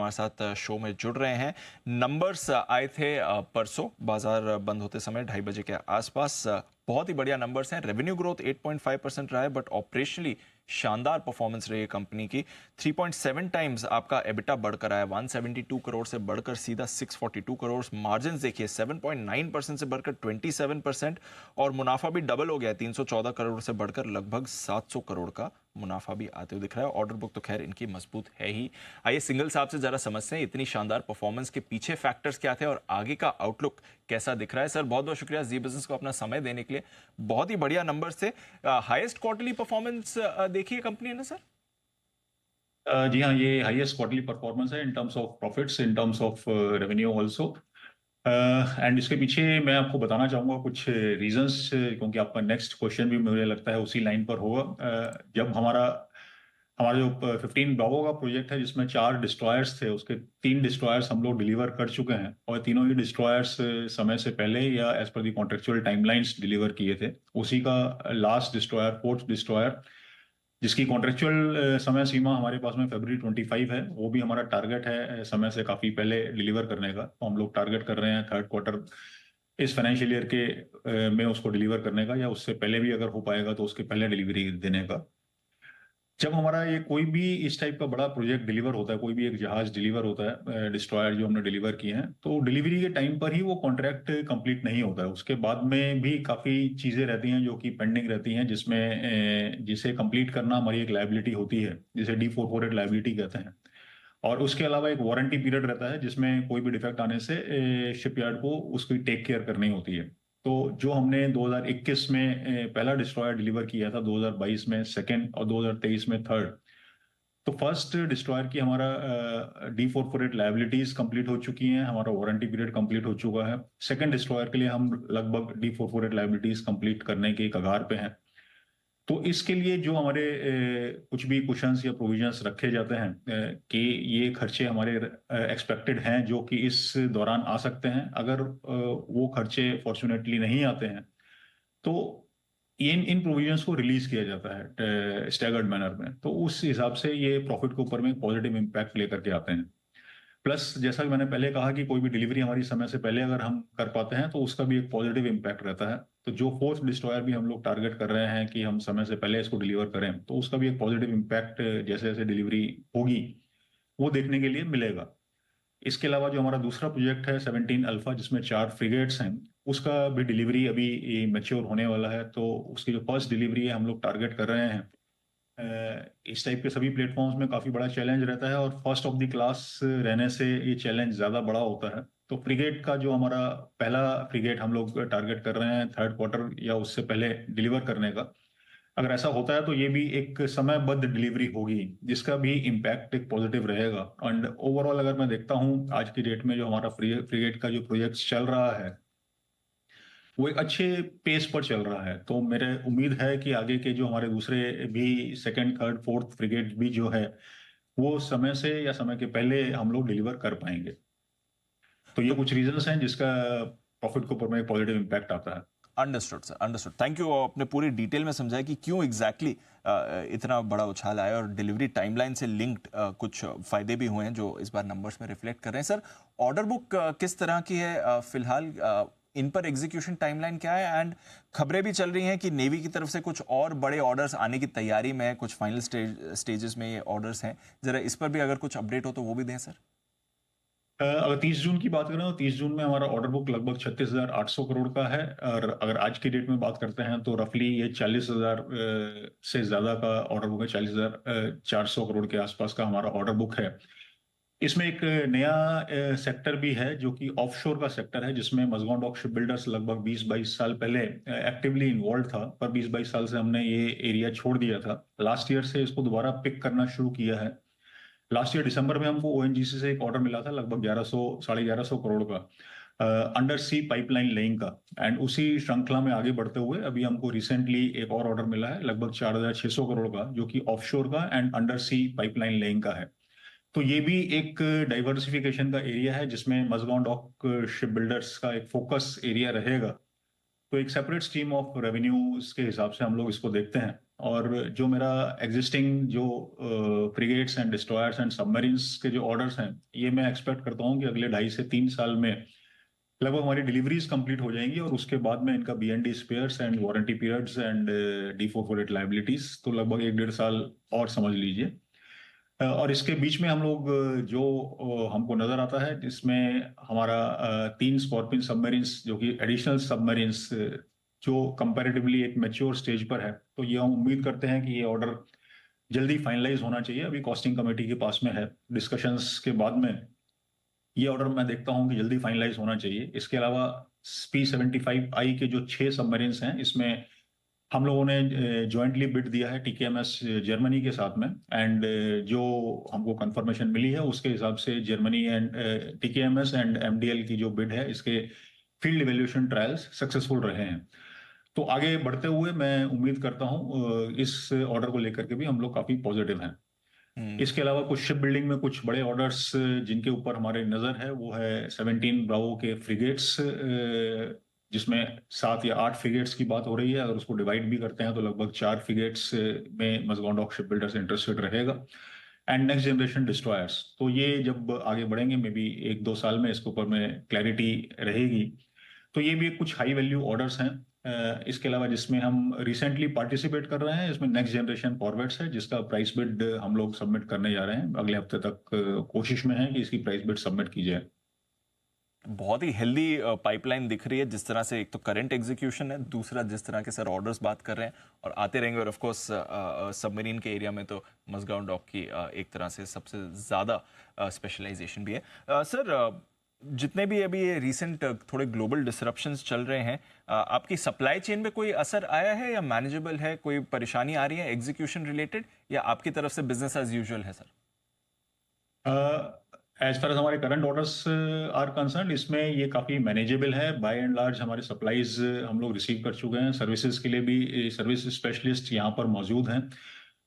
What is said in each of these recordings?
हमारे साथ शो में जुड़ रहे हैं। नंबर्स आए थे परसों बाजार बंद होते समय 2:30 बजे के आसपास। बहुत ही बढ़िया नंबर्स हैं। रेवेन्यू ग्रोथ 8.5% रहा है, बट ऑपरेशनली शानदार परफॉर्मेंस रही है कंपनी की। 3.7 टाइम्स आपका एबिटा बढ़कर आया, 172 करोड़ से बढ़कर सीधा 642 करोड़। मार्जिन देखिए 7.9% से बढ़कर 27%, और मुनाफा भी डबल हो गया, 314 करोड़ से बढ़कर लगभग 700 करोड़ का मुनाफा भी आते हुए दिख रहा है। ऑर्डर बुक तो खैर इनकी मजबूत है ही। आइए सिंगल साहब से जरा समझते हैं इतनी शानदार परफॉर्मेंस के पीछे फैक्टर्स क्या थे और आगे का आउटलुक कैसा दिख रहा है। सर बहुत बहुत शुक्रिया जी बिजनेस को अपना समय देने के लिए। बहुत ही बढ़िया नंबर्स थे। हाईएस्ट क्वार्टरली परफॉर्मेंस देखी है कंपनी ने सर? जी हाँ, ये हाईएस्ट क्वार्टरली परफॉर्मेंस है in terms of profits, in terms of revenue also. And इसके पीछे मैं आपको बताना चाहूँगा कुछ रीजंस, क्योंकि आपका नेक्स्ट क्वेश्चन भी मुझे लगता है उसी लाइन पर होगा। जब हमारा हमारा जो 15 ब्रावो का प्रोजेक्ट है, जिसमें 4 डिस्ट्रॉयर्स थे, उसके 3 डिस्ट्रॉयर्स हम लोग डिलीवर कर चुके हैं, और तीनों ही डिस्ट्रॉयर्स समय से पहले या एज पर दी कॉन्ट्रेक्चुअल टाइमलाइंस डिलीवर किए थे। उसी का लास्ट डिस्ट्रॉयर, फोर्थ डिस्ट्रॉयर, जिसकी कॉन्ट्रेक्चुअल समय सीमा हमारे पास में फरवरी 25 है, वो भी हमारा टारगेट है समय से काफी पहले डिलीवर करने का। तो हम लोग टारगेट कर रहे हैं थर्ड क्वार्टर इस फाइनेंशियल ईयर के में उसको डिलीवर करने का, या उससे पहले भी अगर हो पाएगा तो उसके पहले डिलीवरी देने का। जब हमारा ये कोई भी इस टाइप का बड़ा प्रोजेक्ट डिलीवर होता है, कोई भी एक जहाज डिलीवर होता है, डिस्ट्रॉयर जो हमने डिलीवर किए हैं, तो डिलीवरी के टाइम पर ही वो कॉन्ट्रैक्ट कंप्लीट नहीं होता है। उसके बाद में भी काफी चीजें रहती हैं जो कि पेंडिंग रहती हैं, जिसे कंप्लीट करना हमारी एक लायबिलिटी होती है, जिसे D448 लायबिलिटी कहते हैं। और उसके अलावा एक वारंटी पीरियड रहता है, जिसमें कोई भी डिफेक्ट आने से शिपयार्ड को उसकी टेक केयर करनी होती है। तो जो हमने 2021 में पहला डिस्ट्रॉयर डिलीवर किया था, 2022 में सेकंड, और 2023 में थर्ड। तो फर्स्ट डिस्ट्रॉयर की हमारा D448 लायबिलिटीज कंप्लीट हो चुकी हैं, हमारा वारंटी पीरियड कंप्लीट हो चुका है। सेकंड डिस्ट्रॉयर के लिए हम लगभग D448 लायबिलिटीज कंप्लीट करने के कगार पे हैं। तो इसके लिए जो हमारे कुछ भी कुशंस या प्रोविजंस रखे जाते हैं, कि ये खर्चे हमारे एक्सपेक्टेड हैं जो कि इस दौरान आ सकते हैं, अगर वो खर्चे फॉर्चुनेटली नहीं आते हैं, तो इन इन प्रोविजंस को रिलीज किया जाता है स्टैगर्ड मैनर में। तो उस हिसाब से ये प्रॉफिट के ऊपर में पॉजिटिव इम्पैक्ट लेकर के आते हैं। प्लस जैसा कि मैंने पहले कहा कि कोई भी डिलीवरी हमारी समय से पहले अगर हम कर पाते हैं, तो उसका भी एक पॉजिटिव इम्पैक्ट रहता है। तो जो फोर्थ डिस्ट्रॉयर भी हम लोग टारगेट कर रहे हैं कि हम समय से पहले इसको डिलीवर करें, तो उसका भी एक पॉजिटिव इम्पैक्ट जैसे जैसे डिलीवरी होगी वो देखने के लिए मिलेगा। इसके अलावा जो हमारा दूसरा प्रोजेक्ट है 17 अल्फा, जिसमें 4 फ्रिगेट्स हैं, उसका भी डिलीवरी अभी मैच्योर होने वाला है। तो उसकी जो फर्स्ट डिलीवरी है हम लोग टारगेट कर रहे हैं। इस टाइप के सभी प्लेटफॉर्म्स में काफी बड़ा चैलेंज रहता है, और फर्स्ट ऑफ द क्लास रहने से ये चैलेंज ज्यादा बड़ा होता है। तो फ्रिगेट का जो हमारा पहला फ्रिगेट हम लोग टारगेट कर रहे हैं थर्ड क्वार्टर या उससे पहले डिलीवर करने का। अगर ऐसा होता है तो ये भी एक समयबद्ध डिलीवरी होगी, जिसका भी इम्पैक्ट एक पॉजिटिव रहेगा। एंड ओवरऑल अगर मैं देखता हूँ आज की डेट में जो हमारा फ्रिगेट का जो प्रोजेक्ट चल रहा है, वो एक अच्छे पेस पर चल रहा है। तो मेरे उम्मीद है कि आगे के जो हमारे दूसरे भी सेकंड थर्ड फोर्थ फ्रिगेट भी जो है, वो समय से या समय के पहले हम लोग डिलीवर कर पाएंगे। तो ये तो कुछ रीजंस हैं जिसका प्रॉफिट के ऊपर में पॉजिटिव इम्पैक्ट आता है। Understood sir, understood. Thank you. आपने पूरी डिटेल में समझाया कि क्यों एग्जैक्टली इतना बड़ा उछाल आया, और डिलीवरी टाइमलाइन से लिंक्ड कुछ फायदे भी हुए हैं जो इस बार नंबर्स में रिफ्लेक्ट कर रहे हैं। सर ऑर्डर बुक किस तरह की है फिलहाल? इन पर एग्जीक्यूशन टाइमलाइन क्या है? एंड खबरें भी चल रही हैं कि नेवी की तरफ से कुछ और बड़े ऑर्डर्स आने की तैयारी में है, कुछ फाइनल स्टेजेस में ये ऑर्डर्स हैं। जरा इस पर भी अगर कुछ अपडेट हो तो वो भी दें सर। अगर 30 जून की बात करें तो 30 जून में हमारा ऑर्डर बुक लगभग 36,800 करोड़ का है। और अगर आज की डेट में बात करते हैं तो रफली ये 40,000 से ज्यादा का ऑर्डर बुक है। 40,400 करोड़ के आसपास का हमारा ऑर्डर बुक है। इसमें एक नया सेक्टर भी है जो कि ऑफशोर का सेक्टर है, जिसमें मजगांव डॉक शिप बिल्डर्स लगभग 20-22 साल पहले एक्टिवली इन्वॉल्व था, पर 20-22 साल से हमने ये एरिया छोड़ दिया था। लास्ट ईयर से इसको दोबारा पिक करना शुरू किया है। लास्ट ईयर दिसंबर में हमको ओएनजीसी से एक ऑर्डर मिला था लगभग 1100 1150 करोड़ का, अंडर सी पाइपलाइन लेइंग का। एंड उसी श्रृंखला में आगे बढ़ते हुए अभी हमको रिसेंटली एक और ऑर्डर मिला है लगभग 4600 करोड़ का, जो कि ऑफशोर का and under C pipeline laying का है। तो ये भी एक डाइवर्सिफिकेशन का एरिया है, जिसमें मजगांव डॉक शिप बिल्डर्स का एक फोकस एरिया रहेगा। तो एक सेपरेट स्ट्रीम ऑफ रेवेन्यूज के हिसाब से हम लोग इसको देखते हैं। और जो मेरा एग्जिस्टिंग जो frigates and destroyers and submarines के जो ऑर्डर्स हैं, ये मैं एक्सपेक्ट करता हूँ कि अगले 2.5 से 3 साल में लगभग हमारी डिलीवरीज कंप्लीट हो जाएंगी, और उसके बाद में इनका B&D spares and warranty periods and D448 liabilities, तो लगभग 1-1.5 साल और समझ लीजिए। और इसके बीच में हम लोग जो हमको नजर आता है, जिसमें हमारा 3 स्कॉर्पियन सबमरीन्स जो कि एडिशनल सबमरीन्स जो कंपैरेटिवली एक मैच्योर स्टेज पर है, तो ये हम उम्मीद करते हैं कि ये ऑर्डर जल्दी फाइनलाइज होना चाहिए। अभी कॉस्टिंग कमेटी के पास में है, डिस्कशंस के बाद में ये ऑर्डर मैं देखता हूं कि जल्दी फाइनलाइज होना चाहिए। इसके अलावा P75I के जो 6 सबमरीन्स हैं, इसमें हम लोगों ने जॉइंटली बिड दिया है TKMS जर्मनी के साथ में, एंड जो हमको कंफर्मेशन मिली है उसके हिसाब से Germany and TKMS and MDL की जो बिड है, इसके फील्ड इवेल्यूएशन ट्रायल्स सक्सेसफुल रहे हैं। तो आगे बढ़ते हुए मैं उम्मीद करता हूं इस ऑर्डर को लेकर के भी हम लोग काफी पॉजिटिव हैं। इसके अलावा कुछ शिप बिल्डिंग में कुछ बड़े ऑर्डर्स जिनके ऊपर हमारी नजर है, वो है 17 ब्रावो के फ्रिगेट्स, जिसमें 7 या 8 फ्रिगेट्स की बात हो रही है। अगर उसको डिवाइड भी करते हैं तो लगभग 4 फ्रिगेट्स में Mazagon dock ship builders interested रहेगा। एंड नेक्स्ट जनरेशन डिस्ट्रॉयर्स, तो ये जब आगे बढ़ेंगे, मे बी 1-2 साल में इसके ऊपर में क्लैरिटी रहेगी। तो ये भी कुछ हाई वैल्यू ऑर्डर्स हैं। इसके अलावा जिसमें हम रिसेंटली पार्टिसिपेट कर रहे हैं, इसमें नेक्स्ट जनरेशन कॉर्वेट्स है, जिसका प्राइस बिड हम लोग सबमिट करने जा रहे हैं अगले हफ्ते तक। कोशिश में है कि इसकी प्राइस बिड सबमिट की जाए। बहुत ही हेल्दी पाइपलाइन दिख रही है, जिस तरह से एक तो करंट एग्जीक्यूशन है, दूसरा जिस तरह के सर ऑर्डर्स बात कर रहे हैं और आते रहेंगे। और ऑफ कोर्स सबमरीन के एरिया में तो मजगांव डॉक की एक तरह से सबसे ज़्यादा स्पेशलाइजेशन भी है। सर जितने भी अभी ये रिसेंट थोड़े ग्लोबल डिसरप्शंस चल रहे हैं, आपकी सप्लाई चेन में कोई असर आया है या मैनेजेबल है? कोई परेशानी आ रही है एग्जीक्यूशन रिलेटेड, या आपकी तरफ से बिजनेस एज यूजुअल है सर? एज फार एज हमारे करंट ऑर्डर्स आर कंसर्न, इसमें ये काफ़ी मैनेजेबल है। बाय एंड लार्ज हमारे सप्लाईज हम लोग रिसीव कर चुके हैं। सर्विसेज के लिए भी सर्विस स्पेशलिस्ट यहाँ पर मौजूद हैं,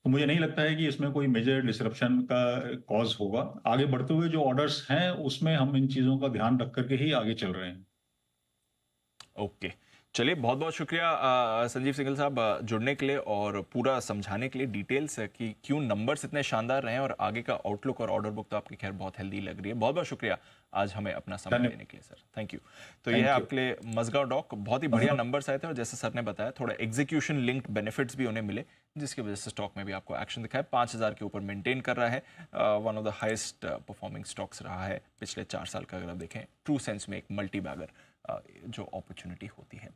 तो मुझे नहीं लगता है कि इसमें कोई मेजर डिसरप्शन का कॉज होगा। आगे बढ़ते हुए जो ऑर्डर्स हैं, उसमें हम इन चीज़ों का ध्यान रख करके ही आगे चल रहे हैं। ओके, चलिए बहुत बहुत शुक्रिया संजीव सिंघल साहब जुड़ने के लिए और पूरा समझाने के लिए डिटेल्स कि क्यों नंबर्स इतने शानदार रहे हैं और आगे का आउटलुक और ऑर्डर बुक तो आपकी खैर बहुत हेल्दी लग रही है। बहुत बहुत शुक्रिया आज हमें अपना समय देने के लिए सर, थैंक यू। तो यह है आपके लिए मजगांव डॉक, बहुत ही बढ़िया नंबर्स आए थे और जैसे सर ने बताया थोड़ा एग्जीक्यूशन लिंक्ड बेनिफिट्स भी उन्हें मिले, जिसकी वजह से स्टॉक में भी आपको एक्शन दिखाया। 5,000 के ऊपर मेंटेन कर रहा है, one of the highest performing stocks रहा है पिछले 4 साल का। अगर आप देखें ट्रू सेंस में एक मल्टी बैगर जो अपॉर्चुनिटी होती है